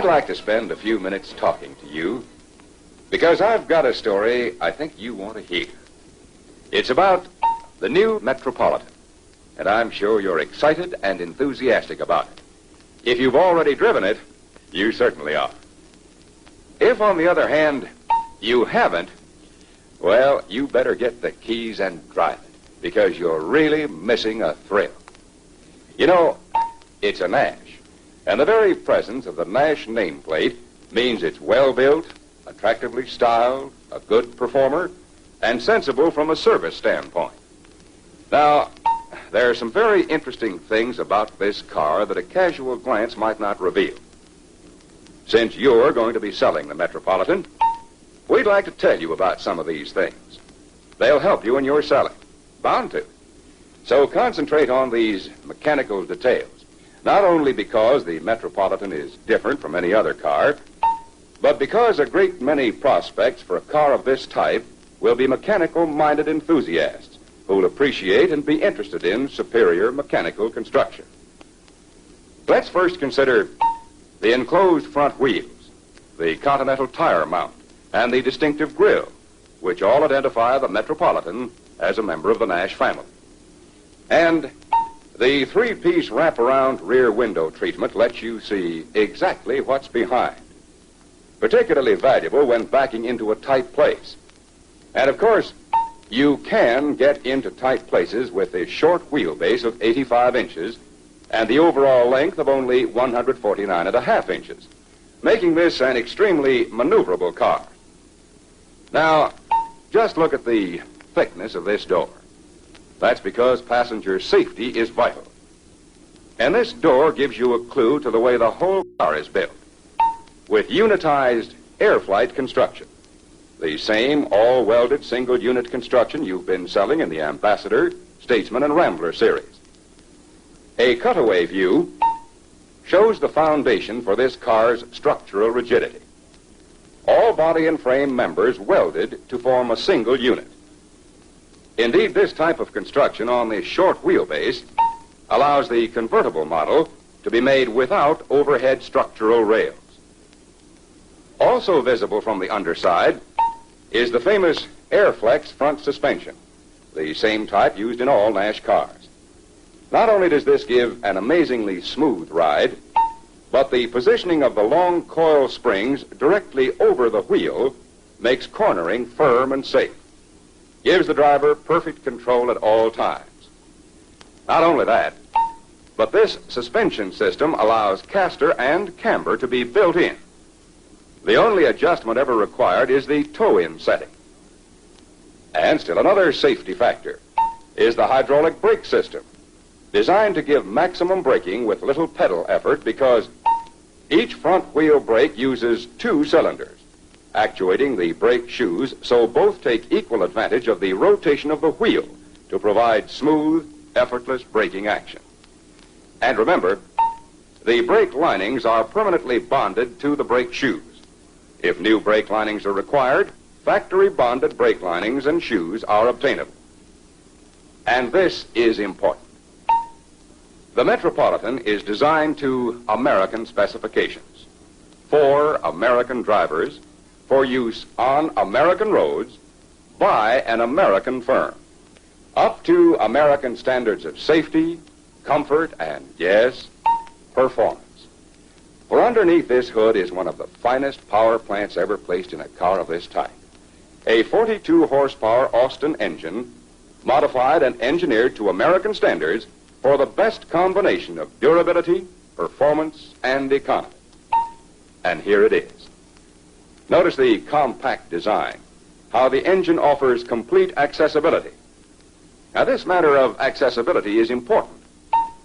I'd like to spend a few minutes talking to you because I've got a story I think you want to hear. It's about the new Metropolitan, and I'm sure you're excited and enthusiastic about it. If you've already driven it, you certainly are. If, on the other hand, you haven't, well, you better get the keys and drive it, because you're really missing a thrill. You know, it's a Nash, and the very presence of the Nash nameplate means it's well-built, attractively styled, a good performer, and sensible from a service standpoint. Now, there are some very interesting things about this car that a casual glance might not reveal. Since you're going to be selling the Metropolitan, we'd like to tell you about some of these things. They'll help you in your selling. Bound to. So concentrate on these mechanical details, not only because the Metropolitan is different from any other car, but because a great many prospects for a car of this type will be mechanical-minded enthusiasts who'll appreciate and be interested in superior mechanical construction. Let's first consider the enclosed front wheels, the Continental tire mount, and the distinctive grille, which all identify the Metropolitan as a member of the Nash family. And the three-piece wraparound rear window treatment lets you see exactly what's behind, particularly valuable when backing into a tight place. And of course, you can get into tight places with the short wheelbase of 85 inches and the overall length of only 149.5 inches, making this an extremely maneuverable car. Now, just look at the thickness of this door. That's because passenger safety is vital. And this door gives you a clue to the way the whole car is built, with unitized air flight construction, the same all-welded single-unit construction you've been selling in the Ambassador, Statesman, and Rambler series. A cutaway view shows the foundation for this car's structural rigidity. All body and frame members welded to form a single unit. Indeed, this type of construction on the short wheelbase allows the convertible model to be made without overhead structural rails. Also visible from the underside is the famous Airflex front suspension, the same type used in all Nash cars. Not only does this give an amazingly smooth ride, but the positioning of the long coil springs directly over the wheel makes cornering firm and safe, gives the driver perfect control at all times. Not only that, but this suspension system allows caster and camber to be built in. The only adjustment ever required is the toe-in setting. And still another safety factor is the hydraulic brake system, designed to give maximum braking with little pedal effort because each front wheel brake uses 2 cylinders, actuating the brake shoes so both take equal advantage of the rotation of the wheel to provide smooth, effortless braking action. And remember, the brake linings are permanently bonded to the brake shoes. If new brake linings are required, factory bonded brake linings and shoes are obtainable. And this is important. The Metropolitan is designed to American specifications, for American drivers, for use on American roads, by an American firm, up to American standards of safety, comfort, and, yes, performance. For underneath this hood is one of the finest power plants ever placed in a car of this type. A 42-horsepower Austin engine, modified and engineered to American standards for the best combination of durability, performance, and economy. And here it is. Notice the compact design, how the engine offers complete accessibility. Now, this matter of accessibility is important,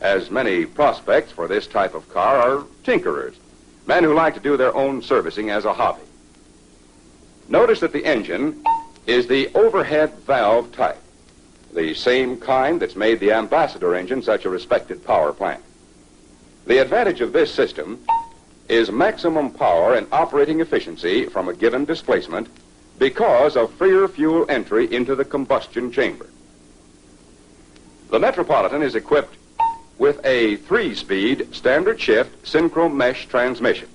as many prospects for this type of car are tinkerers, men who like to do their own servicing as a hobby. Notice that the engine is the overhead valve type, the same kind that's made the Ambassador engine such a respected power plant. The advantage of this system is maximum power and operating efficiency from a given displacement because of freer fuel entry into the combustion chamber. The Metropolitan is equipped with a 3-speed standard shift synchro mesh transmission.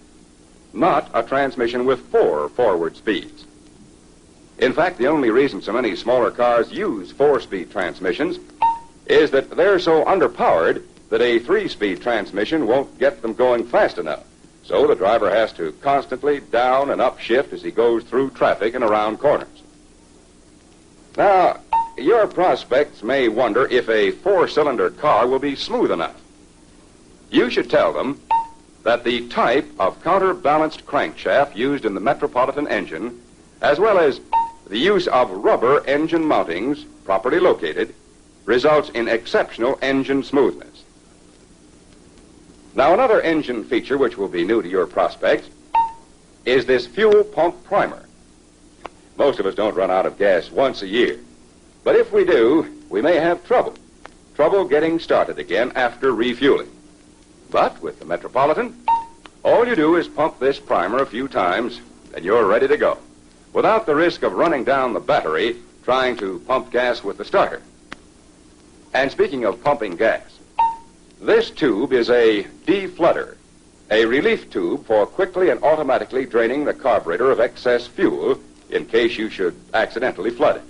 not a transmission with 4 forward speeds. In fact, the only reason so many smaller cars use 4-speed transmissions is that they're so underpowered that a 3-speed transmission won't get them going fast enough. So the driver has to constantly down and up shift as he goes through traffic and around corners. Now, your prospects may wonder if a 4-cylinder car will be smooth enough. You should tell them that the type of counterbalanced crankshaft used in the Metropolitan engine, as well as the use of rubber engine mountings properly located, results in exceptional engine smoothness. Now, another engine feature which will be new to your prospects is this fuel pump primer. Most of us don't run out of gas once a year. But if we do, we may have trouble getting started again after refueling. But with the Metropolitan, all you do is pump this primer a few times and you're ready to go, without the risk of running down the battery trying to pump gas with the starter. And speaking of pumping gas, this tube is a deflooder, a relief tube for quickly and automatically draining the carburetor of excess fuel in case you should accidentally flood it.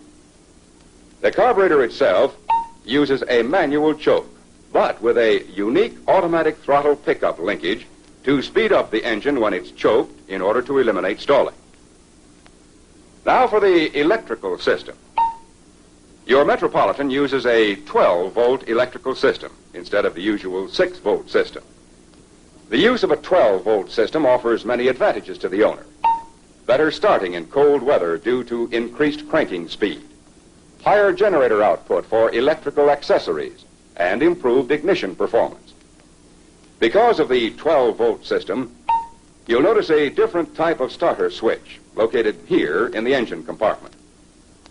The carburetor itself uses a manual choke, but with a unique automatic throttle pickup linkage to speed up the engine when it's choked in order to eliminate stalling. Now for the electrical system. Your Metropolitan uses a 12-volt electrical system instead of the usual 6-volt system. The use of a 12-volt system offers many advantages to the owner. Better starting in cold weather due to increased cranking speed, higher generator output for electrical accessories, and improved ignition performance. Because of the 12-volt system, you'll notice a different type of starter switch located here in the engine compartment.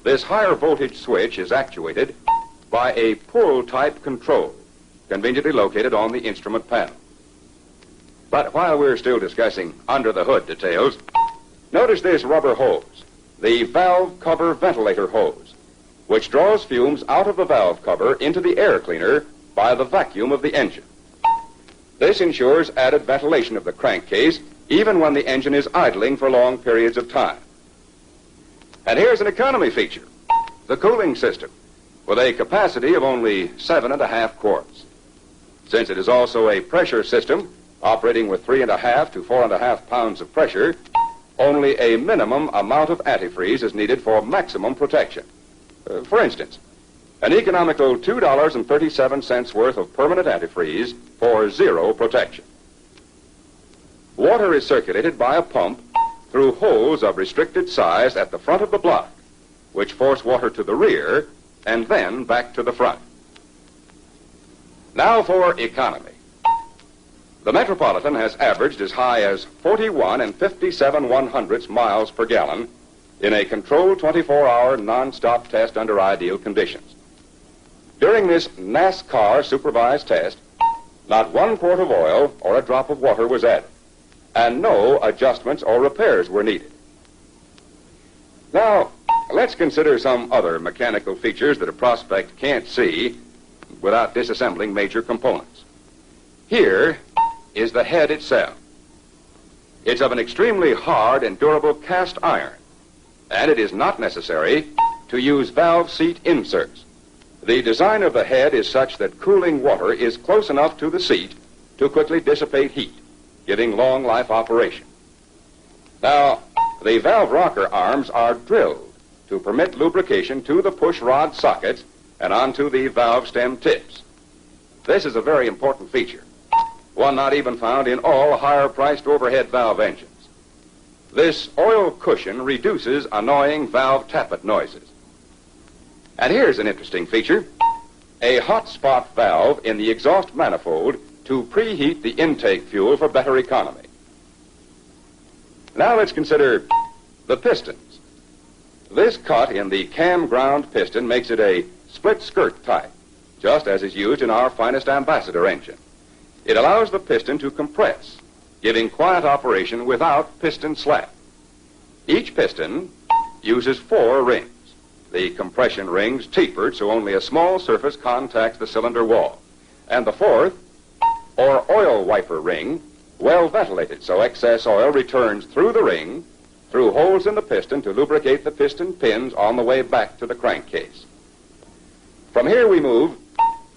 This higher voltage switch is actuated by a pull-type control, conveniently located on the instrument panel. But while we're still discussing under-the-hood details, notice this rubber hose, the valve cover ventilator hose, which draws fumes out of the valve cover into the air cleaner by the vacuum of the engine. This ensures added ventilation of the crankcase even when the engine is idling for long periods of time. And here's an economy feature, the cooling system, with a capacity of only 7.5 quarts. Since it is also a pressure system operating with 3.5 to 4.5 pounds of pressure, only a minimum amount of antifreeze is needed for maximum protection. For instance, an economical $2.37 worth of permanent antifreeze for 0 protection. Water is circulated by a pump through holes of restricted size at the front of the block, which force water to the rear and then back to the front. Now for economy. The Metropolitan has averaged as high as 41 and 57/100 miles per gallon in a controlled 24-hour non-stop test under ideal conditions. During this NASCAR supervised test, not 1 quart of oil or a drop of water was added, and no adjustments or repairs were needed. Now, let's consider some other mechanical features that a prospect can't see without disassembling major components. Here is the head itself. It's of an extremely hard and durable cast iron, and it is not necessary to use valve seat inserts. The design of the head is such that cooling water is close enough to the seat to quickly dissipate heat, giving long life operation. Now, the valve rocker arms are drilled to permit lubrication to the push rod sockets and onto the valve stem tips. This is a very important feature, one not even found in all higher-priced overhead valve engines. This oil cushion reduces annoying valve tappet noises. And here's an interesting feature, a hot spot valve in the exhaust manifold to preheat the intake fuel for better economy. Now let's consider the pistons. This cut in the cam ground piston makes it a split skirt type, just as is used in our finest Ambassador engine. It allows the piston to compress, giving quiet operation without piston slap. Each piston uses 4 rings, the compression rings tapered so only a small surface contacts the cylinder wall, and the 4th, or oil wiper ring, well ventilated so excess oil returns through the ring, through holes in the piston to lubricate the piston pins on the way back to the crankcase. From here we move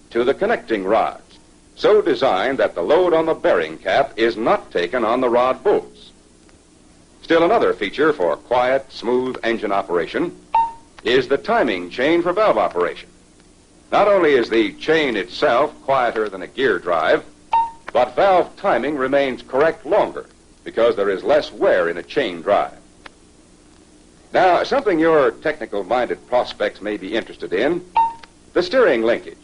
to the connecting rods, so designed that the load on the bearing cap is not taken on the rod bolts. Still another feature for quiet, smooth engine operation is the timing chain for valve operation. Not only is the chain itself quieter than a gear drive, but valve timing remains correct longer because there is less wear in a chain drive. Now, something your technical-minded prospects may be interested in, the steering linkage.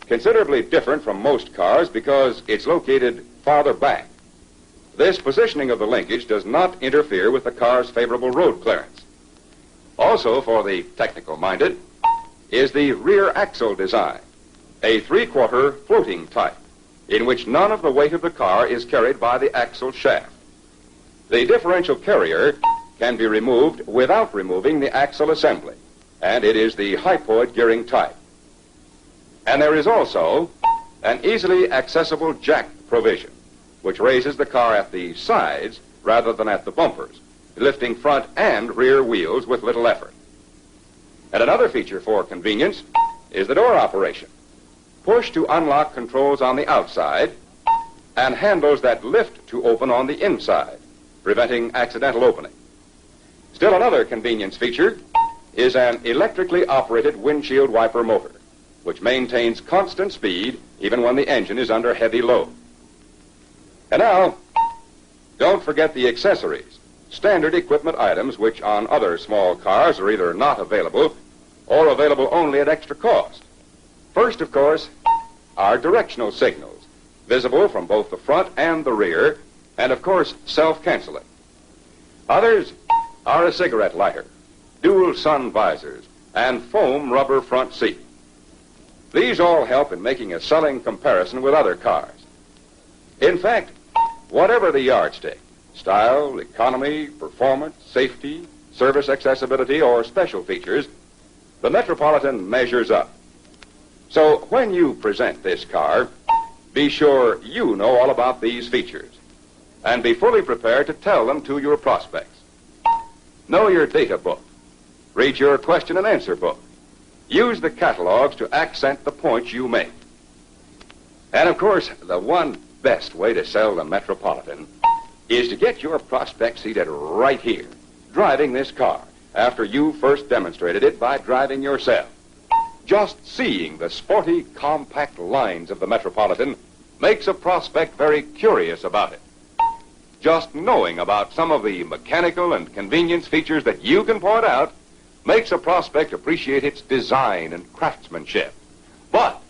Considerably different from most cars because it's located farther back. This positioning of the linkage does not interfere with the car's favorable road clearance. Also, for the technical-minded, is the rear axle design, a three-quarter floating type, in which none of the weight of the car is carried by the axle shaft. The differential carrier can be removed without removing the axle assembly, and it is the hypoid gearing type. And there is also an easily accessible jack provision, which raises the car at the sides rather than at the bumpers, lifting front and rear wheels with little effort. And another feature for convenience is the door operation. Push to unlock controls on the outside and handles that lift to open on the inside, preventing accidental opening. Still another convenience feature is an electrically operated windshield wiper motor, which maintains constant speed even when the engine is under heavy load. And now, don't forget the accessories, standard equipment items which on other small cars are either not available or available only at extra cost. First, of course, are directional signals, visible from both the front and the rear, and of course, self-canceling. Others are a cigarette lighter, dual sun visors, and foam rubber front seat. These all help in making a selling comparison with other cars. In fact, whatever the yardstick, style, economy, performance, safety, service accessibility, or special features, the Metropolitan measures up. So when you present this car, be sure you know all about these features and be fully prepared to tell them to your prospects. Know your data book. Read your question and answer book. Use the catalogs to accent the points you make. And of course, the one best way to sell the Metropolitan is to get your prospect seated right here, driving this car, after you first demonstrated it by driving yourself. Just seeing the sporty, compact lines of the Metropolitan makes a prospect very curious about it. Just knowing about some of the mechanical and convenience features that you can point out makes a prospect appreciate its design and craftsmanship. But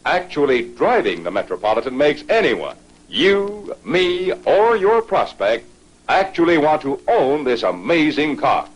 actually driving the Metropolitan makes anyone, you, me, or your prospect, actually want to own this amazing car.